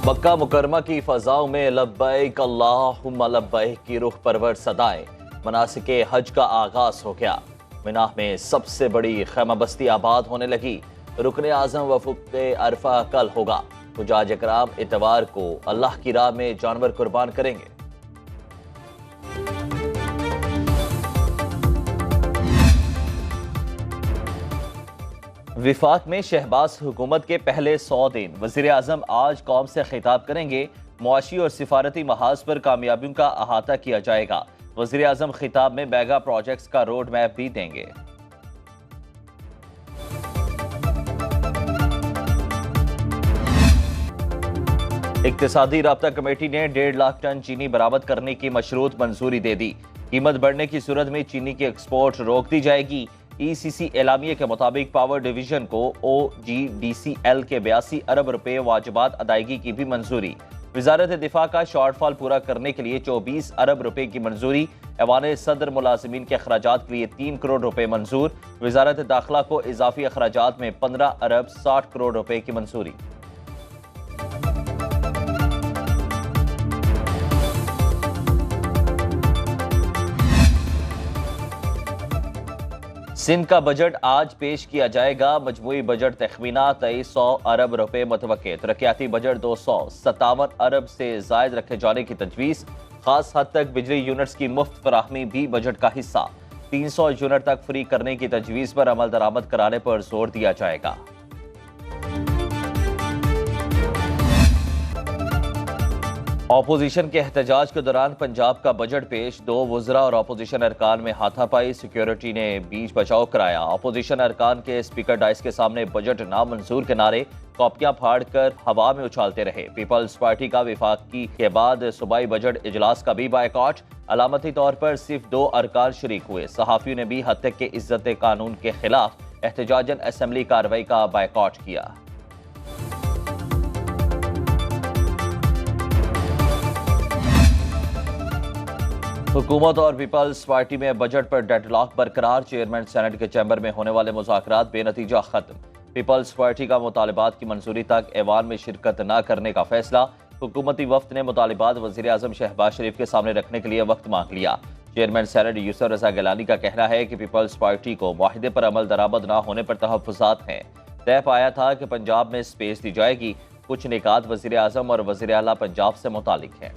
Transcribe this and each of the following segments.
मक्का मुकरमा की फजाओं में लब्बैक अल्लाहुम्मा लब्बैक की रूह परवर सदाएं। मनासिके हज का आगाज हो गया। मिना में सबसे बड़ी खैमा बस्ती आबाद होने लगी। रुकने आजम वफुक अरफा कल होगा। हुजाज इकराम इतवार को अल्लाह की राह में जानवर कुर्बान करेंगे। विफाक में शहबाज हुकूमत के पहले 100 दिन। वज़ीर आज़म आज कौम से खिताब करेंगे। मुआशी और सिफारती महाज पर कामयाबियों का अहाता किया जाएगा। वज़ीर आज़म खिताब में मेगा प्रोजेक्ट्स का रोड मैप भी देंगे। इक्तिसादी राब्ता कमेटी ने 1.5 लाख टन चीनी बरामद करने की मशरूत मंजूरी दे दी। कीमत बढ़ने की सूरत में चीनी की एक्सपोर्ट रोक दी जाएगी। ECC एलामिये के मुताबिक पावर डिवीजन को OGDCL के 82 अरब रुपए वाजिबात अदायगी की भी मंजूरी। वजारत दिफा का शॉर्टफॉल पूरा करने के लिए 24 अरब रुपए की मंजूरी। ऐवान सदर मुलाजिमीन के अखराजात के लिए 3 करोड़ रुपए मंजूर। वजारत दाखिला को इजाफी अखराजात में 15 अरब 60 करोड़ रुपए की मंजूरी। सिंध का बजट आज पेश किया जाएगा। मजमूई बजट तखमीना 2300 अरब रुपए मुतवक्के। तरक्याती बजट 257 अरब से जायद रखे जाने की तजवीज़। खास हद तक बिजली यूनिट्स की मुफ्त फराहमी भी बजट का हिस्सा। 300 यूनिट तक फ्री करने की तजवीज़ पर अमल दरामद कराने पर जोर दिया जाएगा। अपोजिशन के एहतजाज के दौरान पंजाब का बजट पेश। 2 वज़रा और अपोजिशन अरकान में हाथापाई। सिक्योरिटी ने बीच बचाव कराया। अपोजिशन अरकान के स्पीकर डाइस के सामने बजट नामंजूर के नारे कॉपियां फाड़ कर हवा में उछालते रहे। पीपल्स पार्टी का विफाकी के बाद सूबाई बजट इजलास का भी बायकॉट। अलामती तौर पर सिर्फ 2 अरकान शरीक हुए। सहाफियों ने भी हत्या के इज्जत कानून के खिलाफ एहतजाजन असम्बली कार्रवाई का बायकॉट किया। हुकूमत और पीपल्स पार्टी में बजट पर डेडलॉक बरकरार। चेयरमैन सेनेट के चैम्बर में होने वाले मुज़ाकरात बेनतीजा खत्म। पीपल्स पार्टी का मुतालिबात की मंजूरी तक ऐवान में शिरकत न करने का फैसला। हुकूमती वफ्द ने मुतालिबात वज़ीर आज़म शहबाज शरीफ के सामने रखने के लिए वक्त मांग लिया। चेयरमैन सेनेट यूसुफ रज़ा गिलानी का कहना है कि पीपल्स पार्टी को मुआहिदे पर अमल दरामद न होने पर तहफ़्फ़ुज़ात हैं। तय पाया था कि पंजाब में स्पेस दी जाएगी। कुछ निकात वज़ीर आज़म और वज़ीर आला पंजाब से मुतालिक हैं।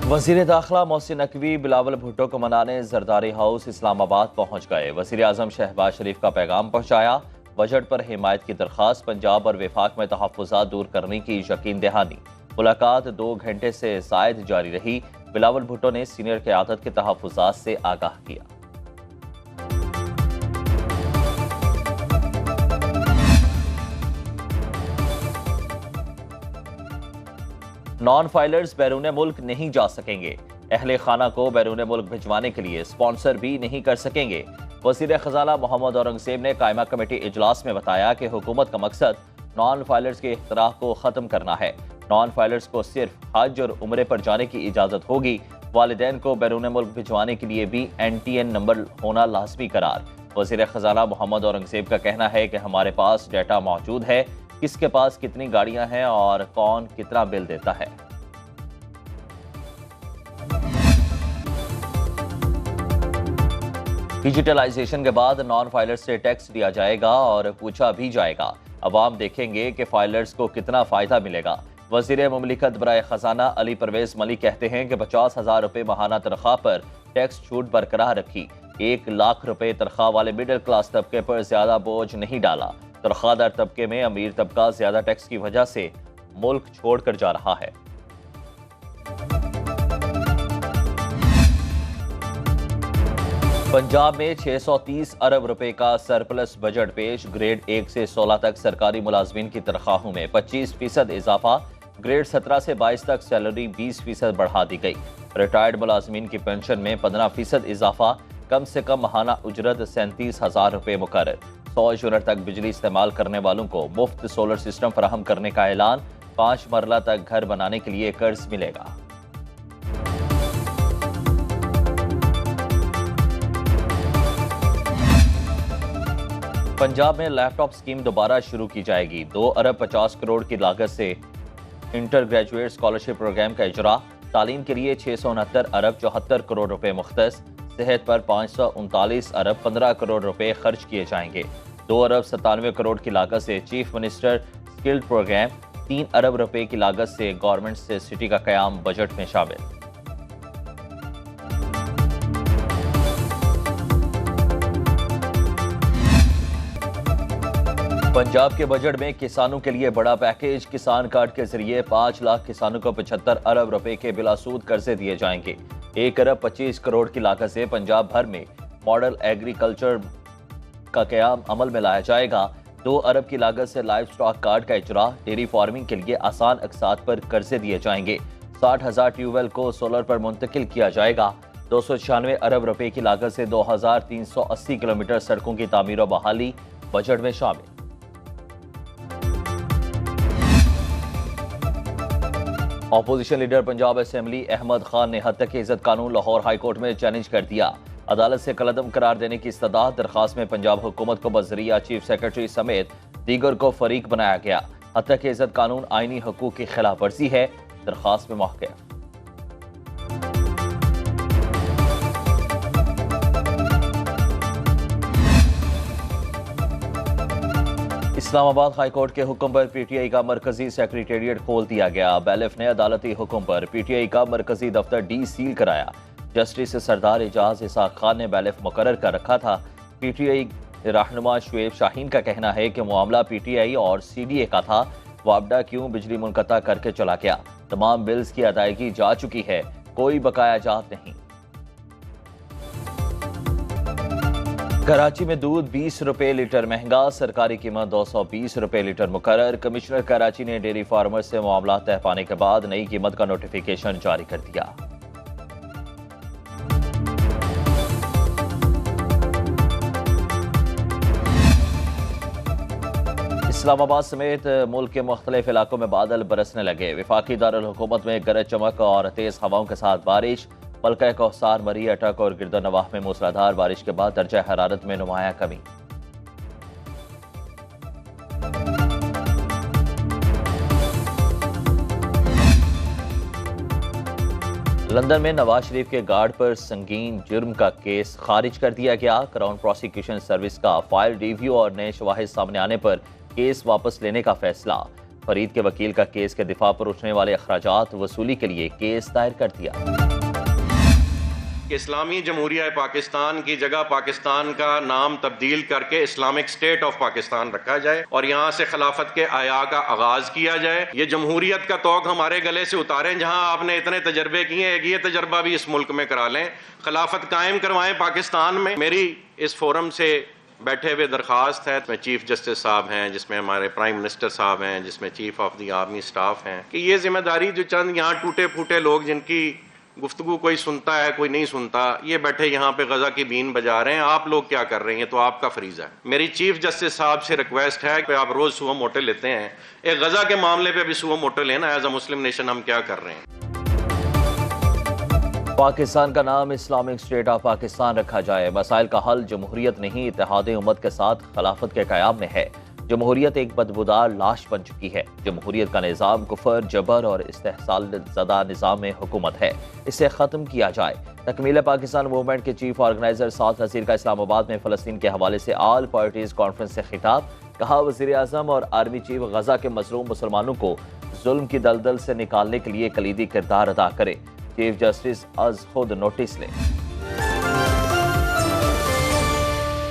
वज़ीर दाखिला मोहसिन नकवी बिलावल भुट्टो को मनाने जरदारी हाउस इस्लामाबाद पहुंच गए। वज़ीर आज़म शहबाज शरीफ का पैगाम पहुंचाया। बजट पर हिमायत की दरख्वास्त। पंजाब और विफाक में तहफ़्फ़ुज़ात दूर करने की यकीन दहानी। मुलाकात 2 घंटे से ज़ायद जारी रही। बिलावल भुट्टो ने सीनियर क़यादत के तहफ़्फ़ुज़ात से आगाह किया। नॉन फाइलर्स बैरून मुल्क नहीं जा सकेंगे। अहले खाना को बैरून मुल्क भिजवाने के लिए स्पॉन्सर भी नहीं कर सकेंगे। वज़ीर ख़ज़ाना मोहम्मद औरंगज़ेब ने कायमा कमेटी इजलास में बताया कि हुकूमत का मकसद नॉन फाइलर्स के इख्तिराह को ख़त्म करना है। नॉन फाइलर्स को सिर्फ हज और उम्रे पर जाने की इजाज़त होगी। वालिदैन को बैरून मुल्क भिजवाने के लिए भी NTN नंबर होना लाजमी करार। वज़ीर ख़ज़ाना मोहम्मद औरंगज़ेब का कहना है कि हमारे पास डेटा मौजूद है, किसके पास कितनी गाड़ियां हैं और कौन कितना बिल देता है। डिजिटलाइजेशन के बाद नॉन फाइलर्स से टैक्स लिया जाएगा और पूछा भी जाएगा। अवाम देखेंगे कि फाइलर्स को कितना फायदा मिलेगा। वज़ीर मुमलिकत बराए खजाना अली परवेज मलिक कहते हैं कि 50,000 रुपए माहाना तनख्वाह पर टैक्स छूट बरकरार रखी। 1 लाख रुपए तनख्वाह वाले मिडिल क्लास तबके पर ज्यादा बोझ नहीं डाला। तनख्वाहदार तबके में अमीर तबका ज्यादा टैक्स की वजह से मुल्क छोड़कर जा रहा है। पंजाब में 630 अरब रुपए का सरप्लस बजट पेश। ग्रेड 1 से 16 तक सरकारी मुलाजमीन की तनख्वाहों में 25% इजाफा। ग्रेड 17 से 22 तक सैलरी 20% बढ़ा दी गई। रिटायर्ड मुलाजमीन की पेंशन में 15% इजाफा। कम से कम माहाना उजरत 37,000 रुपए मुकर्रर। 100 यूनिट तक बिजली इस्तेमाल करने वालों को मुफ्त सोलर सिस्टम फराहम करने का ऐलान। 5 मरला तक घर बनाने के लिए कर्ज मिलेगा। पंजाब में लैपटॉप स्कीम दोबारा शुरू की जाएगी। 2 अरब 50 करोड़ की लागत से इंटर ग्रेजुएट स्कॉलरशिप प्रोग्राम का इजरा। तालीम के लिए 669 अरब 74 करोड़ रुपए मुख्तस। सेहत पर 539 अरब 15 करोड़ रुपए खर्च किए जाएंगे। 2 अरब 97 करोड़ की लागत से चीफ मिनिस्टर स्किल्ड प्रोग्राम। 3 अरब रुपए की लागत से गवर्नमेंट से सिटी का कयाम बजट में शामिल। पंजाब के बजट में किसानों के लिए बड़ा पैकेज। किसान कार्ड के जरिए 5 लाख किसानों को 75 अरब रुपए के बिलासूद कर्जे दिए जाएंगे। 1 अरब 25 करोड़ की लागत से पंजाब भर में मॉडल एग्रीकल्चर का कयाम अमल में लाया जाएगा। 2 अरब की लागत से लाइव स्टॉक कार्ड का इजरा। डेयरी फार्मिंग के लिए आसान अकसात पर कर्जे दिए जाएंगे। 60,000 ट्यूबवेल को सोलर पर मुंतकिल किया जाएगा। 296 अरब रुपए की लागत से 2380 किलोमीटर सड़कों की तामीर और बहाली बजट में शामिल। Opposition leader Punjab assembly Ahmad Khan ने हद तक इज्जत कानून लाहौर हाई कोर्ट में चैलेंज कर दिया। अदालत से कलअदम करार देने की इस्तदाद दरखास्त में पंजाब हुकूमत को बजरिया चीफ सेक्रेटरी समेत दीगर को फरीक बनाया गया। हद तक इज्जत कानून आईनी हकूक की खिलाफ वर्जी है, दरखास्त में मौक़िफ़। इस्लामाबाद हाई कोर्ट के हुक्म पर पीटीआई का मरकजी सेक्रेटेरिएट खोल दिया गया। बैलेफ ने अदालती हुक्म पर पीटीआई का मरकजी दफ्तर डी सील कराया। जस्टिस सरदार एजाज इसाक खान ने बैलेफ मुकर्रर कर रखा था। पीटीआई रहनुमा शुएब शाहीन का कहना है कि मामला पीटीआई और सीडीए का था। वापडा क्यों बिजली मुनक़ता करके चला गया? तमाम बिल्स की अदायगी जा चुकी है, कोई बकाया जात नहीं। कराची में दूध 20 रुपए लीटर महंगा। सरकारी कीमत 220 रुपए लीटर मुकर्रर। कमिश्नर कराची ने डेयरी फार्मर से मामला तय पाने के बाद नई कीमत का नोटिफिकेशन जारी कर दिया। इस्लामाबाद समेत मुल्क के मुख्तलिफ इलाकों में बादल बरसने लगे। वफाकी दारुल हुकूमत में गरज चमक और तेज हवाओं के साथ बारिश। मलका कौसार, मरी, अटक और गिरदनवाह में मूसलाधार बारिश के बाद दर्जा हरारत में नुमाया कमी। लंदन में नवाज शरीफ के गार्ड पर संगीन जुर्म का केस खारिज कर दिया गया। क्राउन प्रोसिक्यूशन सर्विस का फाइल रिव्यू और नए शवाहिद सामने आने पर केस वापस लेने का फैसला। फरीद के वकील का केस के दिफा पर उठने वाले अखराजात वसूली के लिए केस दायर कर दिया। इस्लामी जमहूरिया पाकिस्तान की जगह पाकिस्तान का नाम तब्दील करके इस्लामिक स्टेट ऑफ पाकिस्तान रखा जाए और यहाँ से खिलाफत के आया का आगाज किया जाए। ये जमहूरियत का तोक हमारे गले से उतारें। जहाँ आपने इतने तजर्बे किए एक ये तजर्बा भी इस मुल्क में करा लें, खिलाफत कायम करवाएं पाकिस्तान में। मेरी इस फोरम से बैठे हुए दरख्वास्त है, जिसमें चीफ जस्टिस साहब हैं, जिसमें हमारे प्राइम मिनिस्टर साहब हैं, जिसमें chief of the army staff हैं, कि ये जिम्मेदारी जो चंद यहाँ टूटे फूटे लोग जिनकी गुफ्तगू कोई सुनता है कोई नहीं सुनता, ये बैठे यहाँ पे गजा की बीन बजा रहे हैं, आप लोग क्या कर रहे हैं? तो आपका फरीजा है। मेरी चीफ जस्टिस साहब से रिक्वेस्ट है कि आप रोज सुबह मोटे लेते हैं, एक गजा के मामले पे भी सुबह मोटे लेना। एज अ मुस्लिम नेशन हम क्या कर रहे हैं? पाकिस्तान का नाम इस्लामिक स्टेट ऑफ पाकिस्तान रखा जाए। मसाइल का हल जमहूरियत नहीं, इत्तेहाद उम्मत के साथ खिलाफत के क़याम में है। जमहूरियत एक बदबूदार लाश बन चुकी है। जमहूरियत का निज़ाम कुफर, जबर और इस्तेहसाल ज़दा निज़ाम में हुकूमत है, इसे ख़त्म किया जाए। तकमील पाकिस्तान मूवमेंट के चीफ ऑर्गेनाइजर साद नसीर का इस्लामाबाद में फ़लस्तीन के हवाले से ऑल पार्टीज़ कॉन्फ्रेंस से खिताब। कहा, वज़ीर आज़म और आर्मी चीफ गजा के मज़लूम मुसलमानों को जुल्म की दलदल से निकालने के लिए कलीदी किरदार अदा करे। चीफ जस्टिस आज खुद नोटिस लें।